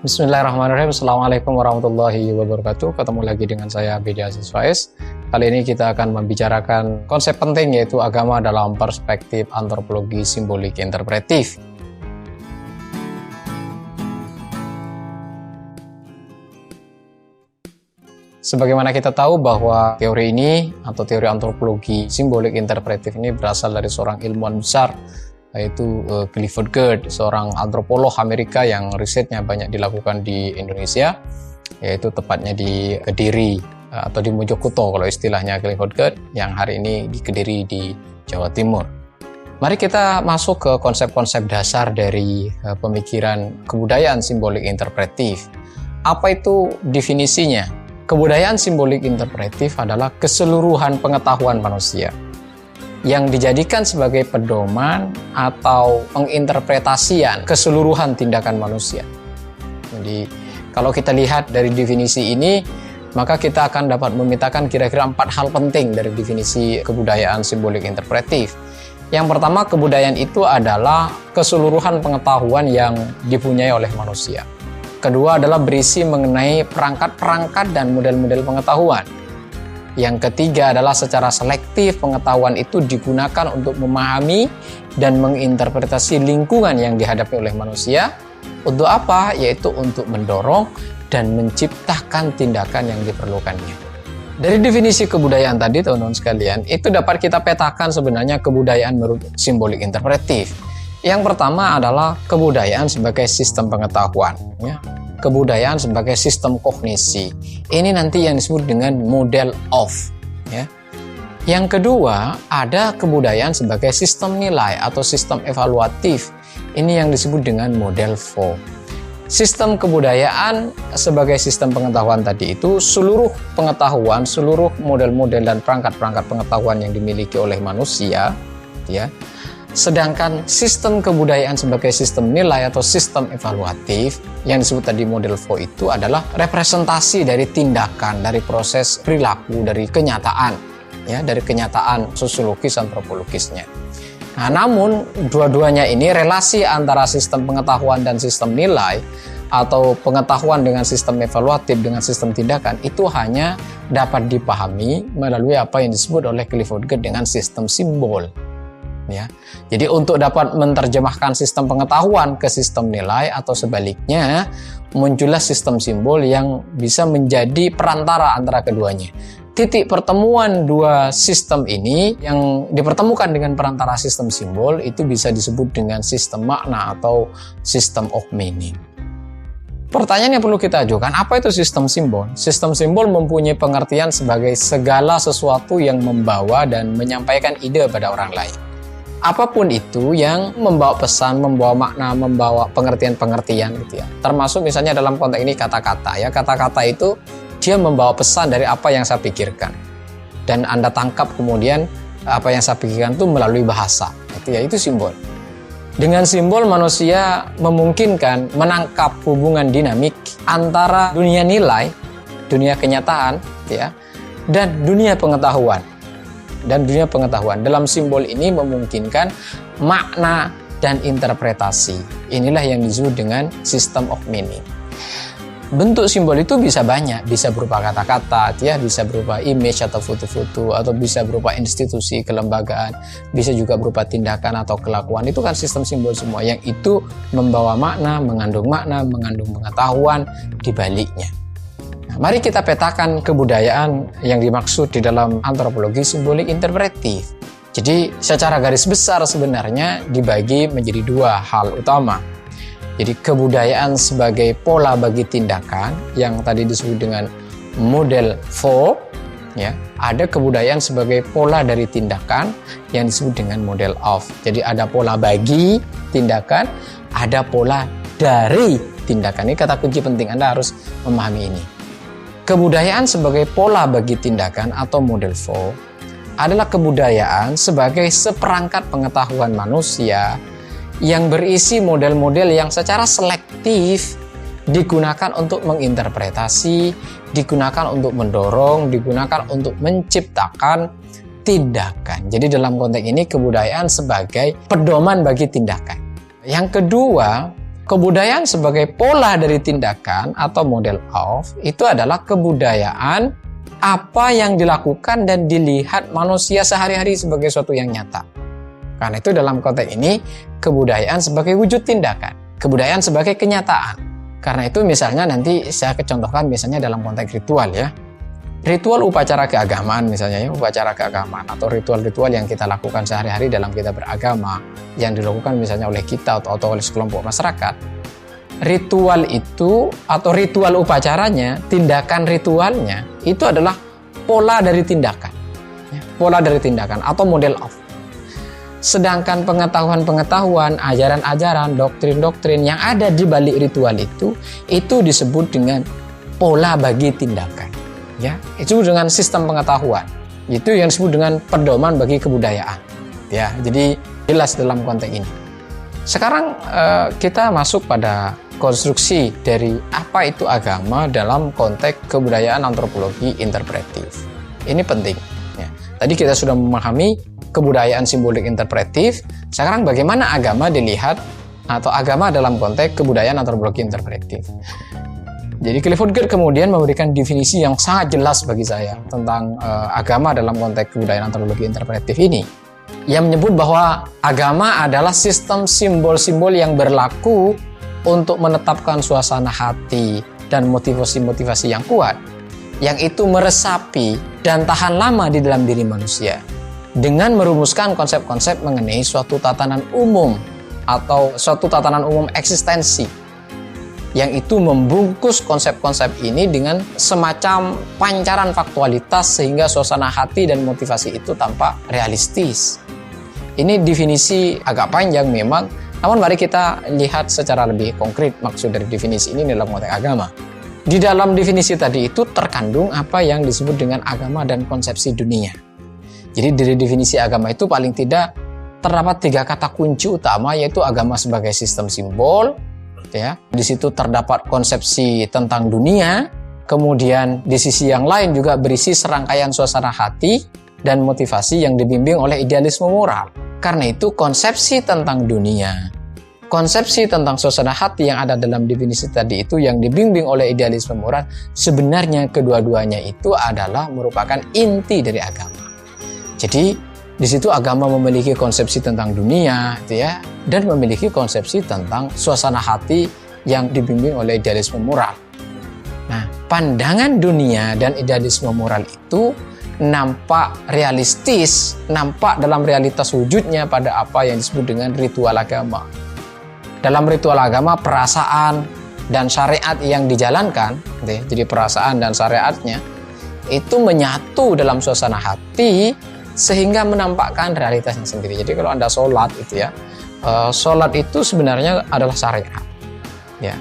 Bismillahirrahmanirrahim. Assalamualaikum warahmatullahi wabarakatuh. Ketemu lagi dengan saya Bedi Aziz Faiz. Kali ini kita akan membicarakan konsep penting, yaitu agama dalam perspektif antropologi simbolik interpretif. Sebagaimana kita tahu bahwa teori ini atau teori antropologi simbolik interpretif ini berasal dari seorang ilmuwan besar, yaitu Clifford Geertz, seorang antropolog Amerika yang risetnya banyak dilakukan di Indonesia, yaitu tepatnya di Kediri atau di Mojokerto kalau istilahnya Clifford Geertz, yang hari ini di Kediri di Jawa Timur. Mari kita masuk ke konsep-konsep dasar dari pemikiran kebudayaan simbolik interpretif. Apa itu definisinya? Kebudayaan simbolik interpretif adalah keseluruhan pengetahuan manusia yang dijadikan sebagai pedoman atau penginterpretasian keseluruhan tindakan manusia. Jadi kalau kita lihat dari definisi ini, maka kita akan dapat memetakan kira-kira 4 hal penting dari definisi kebudayaan simbolik interpretif. Yang pertama, kebudayaan itu adalah keseluruhan pengetahuan yang dipunyai oleh manusia. Kedua adalah berisi mengenai perangkat-perangkat dan model-model pengetahuan. Yang ketiga adalah secara selektif pengetahuan itu digunakan untuk memahami dan menginterpretasi lingkungan yang dihadapi oleh manusia. Untuk apa? Yaitu untuk mendorong dan menciptakan tindakan yang diperlukannya. Dari definisi kebudayaan tadi, teman-teman sekalian, itu dapat kita petakan sebenarnya kebudayaan menurut simbolik interpretif. Yang pertama adalah kebudayaan sebagai sistem pengetahuan, ya. Kebudayaan sebagai sistem kognisi. Ini nanti yang disebut dengan model of, ya. Yang kedua, ada kebudayaan sebagai sistem nilai atau sistem evaluatif. Ini yang disebut dengan model for. Sistem kebudayaan sebagai sistem pengetahuan tadi itu seluruh pengetahuan, seluruh model-model dan perangkat-perangkat pengetahuan yang dimiliki oleh manusia, ya. Sedangkan sistem kebudayaan sebagai sistem nilai atau sistem evaluatif yang disebut tadi model for itu adalah representasi dari tindakan, dari proses perilaku, dari kenyataan, ya, dari kenyataan sosiologis antropologisnya. Nah, namun dua-duanya ini, relasi antara sistem pengetahuan dan sistem nilai atau pengetahuan dengan sistem evaluatif dengan sistem tindakan itu hanya dapat dipahami melalui apa yang disebut oleh Clifford Geertz dengan sistem simbol. Ya. Jadi untuk dapat menerjemahkan sistem pengetahuan ke sistem nilai atau sebaliknya, muncullah sistem simbol yang bisa menjadi perantara antara keduanya. Titik pertemuan dua sistem ini yang dipertemukan dengan perantara sistem simbol itu bisa disebut dengan sistem makna atau system of meaning. Pertanyaan yang perlu kita ajukan, apa itu sistem simbol? Sistem simbol mempunyai pengertian sebagai segala sesuatu yang membawa dan menyampaikan ide pada orang lain. Apapun itu yang membawa pesan, membawa makna, membawa pengertian-pengertian gitu ya. Termasuk misalnya dalam konteks ini kata-kata ya. Kata-kata itu dia membawa pesan dari apa yang saya pikirkan. Dan Anda tangkap kemudian apa yang saya pikirkan itu melalui bahasa. Itu ya, itu simbol. Dengan simbol manusia memungkinkan menangkap hubungan dinamik antara dunia nilai, dunia kenyataan ya, dan dunia pengetahuan. Dalam simbol ini memungkinkan makna dan interpretasi. Inilah yang disebut dengan system of meaning. Bentuk simbol itu bisa banyak, bisa berupa kata-kata, ya, bisa berupa image atau foto-foto, atau bisa berupa institusi, kelembagaan, bisa juga berupa tindakan atau kelakuan. Itu kan sistem simbol semua yang itu membawa makna, mengandung pengetahuan di baliknya. Mari kita petakan kebudayaan yang dimaksud di dalam antropologi simbolik interpretif. Jadi secara garis besar sebenarnya dibagi menjadi 2 hal utama. Jadi kebudayaan sebagai pola bagi tindakan yang tadi disebut dengan model for, ya. Ada kebudayaan sebagai pola dari tindakan yang disebut dengan model of. Jadi ada pola bagi tindakan, ada pola dari tindakan. Ini kata kunci penting, Anda harus memahami ini. Kebudayaan sebagai pola bagi tindakan atau model for adalah kebudayaan sebagai seperangkat pengetahuan manusia yang berisi model-model yang secara selektif digunakan untuk menginterpretasi, digunakan untuk mendorong, digunakan untuk menciptakan tindakan. Jadi dalam konteks ini kebudayaan sebagai pedoman bagi tindakan. Yang kedua, Kebudayaan sebagai pola dari tindakan atau model of itu adalah kebudayaan apa yang dilakukan dan dilihat manusia sehari-hari sebagai suatu yang nyata. Karena itu dalam konteks ini kebudayaan sebagai wujud tindakan, kebudayaan sebagai kenyataan. Karena itu misalnya nanti saya contohkan misalnya dalam konteks ritual ya. Ritual upacara keagamaan misalnya ya, upacara keagamaan atau ritual-ritual yang kita lakukan sehari-hari dalam kita beragama yang dilakukan misalnya oleh kita atau oleh sekelompok masyarakat. Ritual itu atau ritual upacaranya, tindakan ritualnya itu adalah pola dari tindakan. Ya, pola dari tindakan atau model of. Sedangkan pengetahuan-pengetahuan, ajaran-ajaran, doktrin-doktrin yang ada di balik ritual itu disebut dengan pola bagi tindakan. Ya, itu dengan sistem pengetahuan. Itu yang disebut dengan pedoman bagi kebudayaan. Ya, jadi jelas dalam konteks ini. Sekarang kita masuk pada konstruksi dari apa itu agama dalam konteks kebudayaan antropologi interpretif. Ini penting. Ya. Tadi kita sudah memahami kebudayaan simbolik interpretif. Sekarang bagaimana agama dilihat atau agama dalam konteks kebudayaan antropologi interpretif. Jadi Clifford Geertz kemudian memberikan definisi yang sangat jelas bagi saya tentang agama dalam konteks kebudayaan antropologi interpretif ini. Yang menyebut bahwa agama adalah sistem simbol-simbol yang berlaku untuk menetapkan suasana hati dan motivasi-motivasi yang kuat, yang itu meresapi dan tahan lama di dalam diri manusia, dengan merumuskan konsep-konsep mengenai suatu tatanan umum atau suatu tatanan umum eksistensi, yang itu membungkus konsep-konsep ini dengan semacam pancaran faktualitas sehingga suasana hati dan motivasi itu tampak realistis. Ini definisi agak panjang memang, namun mari kita lihat secara lebih konkret maksud dari definisi ini dalam konteks agama. Di dalam definisi tadi itu terkandung apa yang disebut dengan agama dan konsepsi dunia. Jadi dari definisi agama itu paling tidak terdapat 3 kata kunci utama, yaitu agama sebagai sistem simbol, ya. Di situ terdapat konsepsi tentang dunia, kemudian di sisi yang lain juga berisi serangkaian suasana hati dan motivasi yang dibimbing oleh idealisme moral. Karena itu konsepsi tentang dunia, konsepsi tentang suasana hati yang ada dalam definisi tadi itu yang dibimbing oleh idealisme moral, sebenarnya kedua-duanya itu adalah merupakan inti dari agama. Jadi di situ agama memiliki konsepsi tentang dunia, gitu ya, dan memiliki konsepsi tentang suasana hati yang dibimbing oleh idealisme moral. Nah, pandangan dunia dan idealisme moral itu nampak realistis, nampak dalam realitas wujudnya pada apa yang disebut dengan ritual agama. Dalam ritual agama, perasaan dan syariat yang dijalankan, gitu ya, jadi perasaan dan syariatnya itu menyatu dalam suasana hati sehingga menampakkan realitasnya sendiri. Jadi kalau Anda sholat itu ya, sholat itu sebenarnya adalah syariat, ya.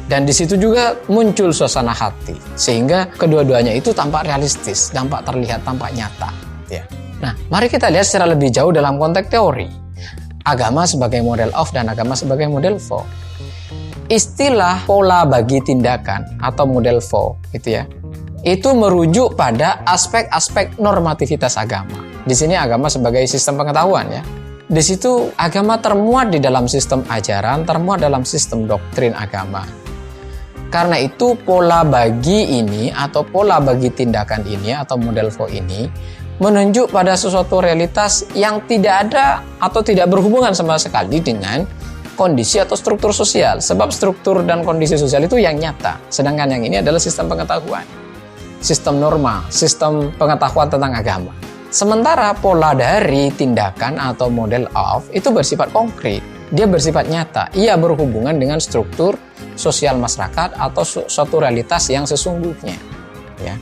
Dan di situ juga muncul suasana hati, sehingga kedua-duanya itu tampak realistis, tampak terlihat, tampak nyata. Ya. Nah, mari kita lihat secara lebih jauh dalam konteks teori. Agama sebagai model of dan agama sebagai model for. Istilah pola bagi tindakan atau model for, gitu ya, itu merujuk pada aspek-aspek normativitas agama. Di sini agama sebagai sistem pengetahuan ya. Di situ agama termuat di dalam sistem ajaran, termuat dalam sistem doktrin agama. Karena itu pola bagi ini atau pola bagi tindakan ini atau model for ini menunjuk pada sesuatu realitas yang tidak ada atau tidak berhubungan sama sekali dengan kondisi atau struktur sosial. Sebab struktur dan kondisi sosial itu yang nyata. Sedangkan yang ini adalah sistem pengetahuan, sistem norma, sistem pengetahuan tentang agama. Sementara pola dari tindakan atau model of itu bersifat konkret. Dia bersifat nyata. Ia berhubungan dengan struktur sosial masyarakat atau suatu realitas yang sesungguhnya. Ya.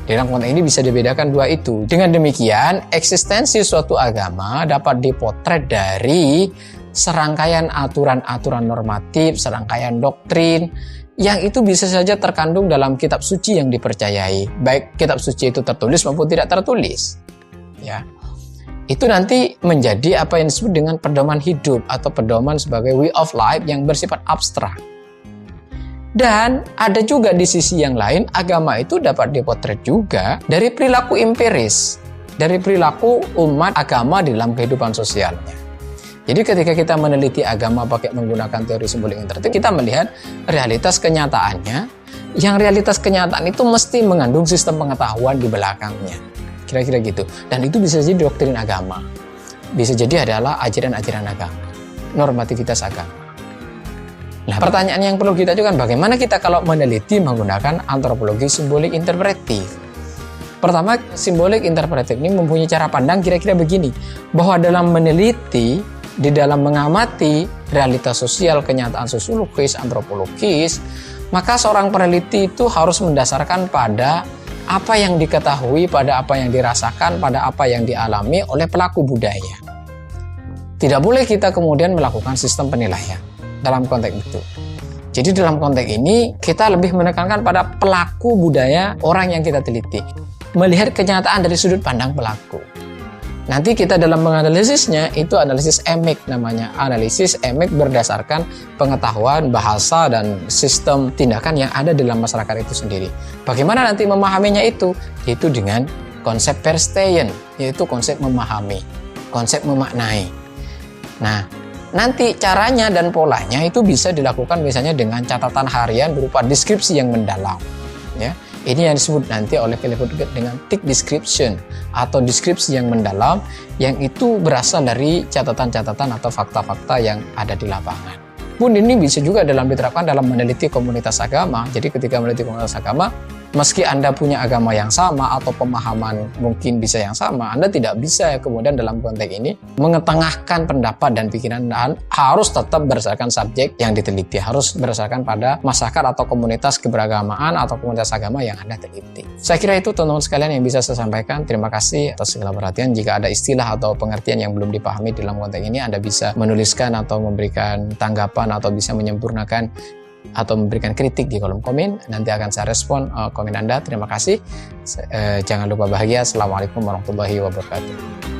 Dalam konteks ini bisa dibedakan dua itu. Dengan demikian, eksistensi suatu agama dapat dipotret dari serangkaian aturan-aturan normatif, serangkaian doktrin, yang itu bisa saja terkandung dalam kitab suci yang dipercayai. Baik kitab suci itu tertulis maupun tidak tertulis. Ya. Itu nanti menjadi apa yang disebut dengan pedoman hidup atau pedoman sebagai way of life yang bersifat abstrak. Dan ada juga di sisi yang lain, agama itu dapat dipotret juga dari perilaku empiris, dari perilaku umat agama di dalam kehidupan sosialnya. Jadi ketika kita meneliti agama pakai menggunakan teori simbolik interaktif, kita melihat realitas kenyataannya, yang realitas kenyataan itu mesti mengandung sistem pengetahuan di belakangnya. Kira-kira gitu. Dan itu bisa jadi doktrin agama. Bisa jadi adalah ajaran-ajaran agama, normativitas agama. Nah, pertanyaan yang perlu kita ajukan, bagaimana kita kalau meneliti menggunakan antropologi simbolik interpretif? Pertama, simbolik interpretif ini mempunyai cara pandang kira-kira begini, bahwa dalam meneliti, di dalam mengamati realitas sosial, kenyataan sosiologis, antropologis, maka seorang peneliti itu harus mendasarkan pada apa yang diketahui, pada apa yang dirasakan, pada apa yang dialami oleh pelaku budaya. Tidak boleh kita kemudian melakukan sistem penilaian dalam konteks itu. Jadi dalam konteks ini kita lebih menekankan pada pelaku budaya orang yang kita teliti, melihat kenyataan dari sudut pandang pelaku. Nanti kita dalam menganalisisnya itu analisis emik namanya. Analisis emik berdasarkan pengetahuan, bahasa, dan sistem tindakan yang ada dalam masyarakat itu sendiri. Bagaimana nanti memahaminya itu? Yaitu dengan konsep Verstehen, yaitu konsep memahami, konsep memaknai. Nah, nanti caranya dan polanya itu bisa dilakukan misalnya dengan catatan harian berupa deskripsi yang mendalam. Ya. Ini yang disebut nanti oleh Clifford Geertz dengan thick description atau deskripsi yang mendalam, yang itu berasal dari catatan-catatan atau fakta-fakta yang ada di lapangan. Pun ini bisa juga diterapkan dalam meneliti komunitas agama. Jadi ketika meneliti komunitas agama, meski Anda punya agama yang sama atau pemahaman mungkin bisa yang sama, Anda tidak bisa kemudian dalam konteks ini mengetengahkan pendapat dan pikiran Anda, harus tetap berdasarkan subjek yang diteliti, harus berdasarkan pada masyarakat atau komunitas keberagamaan atau komunitas agama yang Anda teliti. Saya kira itu teman-teman sekalian yang bisa saya sampaikan. Terima kasih atas segala perhatian. Jika ada istilah atau pengertian yang belum dipahami dalam konteks ini, Anda bisa menuliskan atau memberikan tanggapan atau bisa menyempurnakan atau memberikan kritik di kolom komen. Nanti akan saya respon komen Anda. Terima kasih. Jangan lupa bahagia. Assalamualaikum warahmatullahi wabarakatuh.